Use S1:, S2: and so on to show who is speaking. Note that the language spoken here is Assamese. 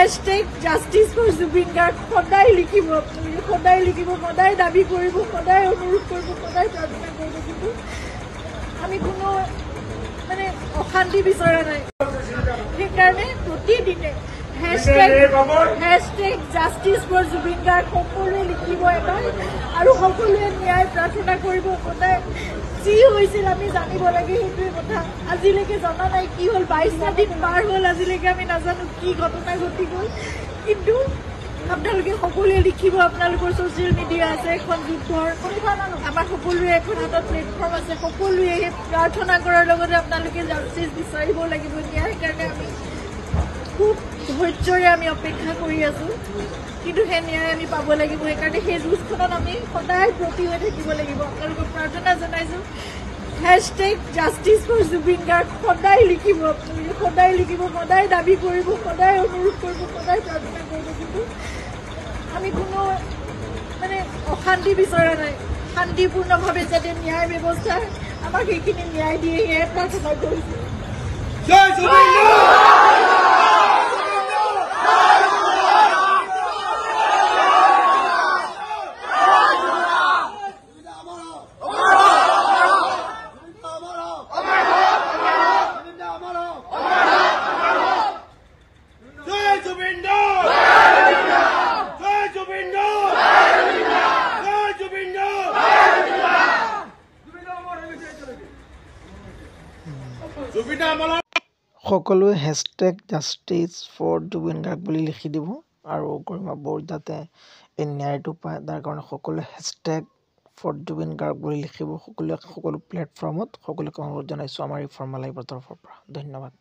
S1: #জাষ্টিছ ফৰ জুবিন গাৰ্গ সদায় লিখিব, আপোনালোকে সদায় লিখিব, সদায় দাবী কৰিব, সদায় অনুৰোধ কৰিব, সদায় প্ৰাৰ্থনা কৰিব। কিন্তু আমি কোনো মানে অশান্তি বিচৰা নাই। সেইকাৰণে প্ৰতিদিনে #জাষ্টিছ ফৰ জুবিন গাৰ্গ সকলোৱে লিখিব এবাৰ আৰু সকলোৱে ন্যায় প্ৰাৰ্থনা কৰিব। সদায় যি হৈছিল আমি জানিব লাগে, সেইটোৱে কথা। আজিলৈকে জনা নাই কি হ'ল, 22টা দিন পাৰ হ'ল, আজিলৈকে আমি নাজানো কি ঘটনা ঘটি গ'ল। কিন্তু আপোনালোকে সকলোৱে লিখিব, আপোনালোকৰ ছ'চিয়েল মিডিয়া আছে, এখন যুদ্ধৰ আমাৰ সকলোৰে এখন হাতত প্লেটফৰ্ম আছে। সকলোৱে প্ৰাৰ্থনা কৰাৰ লগতে আপোনালোকে জাষ্টিছ বিচাৰিব লাগিব। সেইকাৰণে আমি খুব ধৈৰ্যৰে আমি অপেক্ষা কৰি আছোঁ, কিন্তু সেই ন্যায় আমি পাব লাগিব। সেইকাৰণে সেই যুঁজখনত আমি সদায় ব্ৰতী হৈ থাকিব লাগিব। আপোনালোকক প্ৰাৰ্থনা জনাইছোঁ, #জাষ্টিছ ফৰ জুবিন গাৰ্গ সদায় লিখিব, আপোনালোকে সদায় লিখিব, সদায় দাবী কৰিব, সদায় অনুৰোধ কৰিব, সদায় প্ৰাৰ্থনা কৰিব। কিন্তু আমি কোনো মানে অশান্তি বিচৰা নাই। শান্তিপূৰ্ণভাৱে যাতে ন্যায় ব্যৱস্থাই আমাক সেইখিনি ন্যায় দিয়ে, সেয়ে প্ৰাৰ্থনা কৰিছোঁ।
S2: সকলোৱে #জাষ্টিছ ফৰ জুবিন গাৰ্গ বুলি লিখি দিব আৰু গৰিমা বৌৰ যাতে এই ন্যায়টো পায় তাৰ কাৰণে সকলোৱে #ফৰ জুবিন গাৰ্গ বুলি লিখিব। সকলো প্লেটফৰ্মত সকলোকে অনুৰোধ জনাইছোঁ আমাৰ এই ফৰ্মালাইভৰ তৰফৰ পৰা। ধন্যবাদ।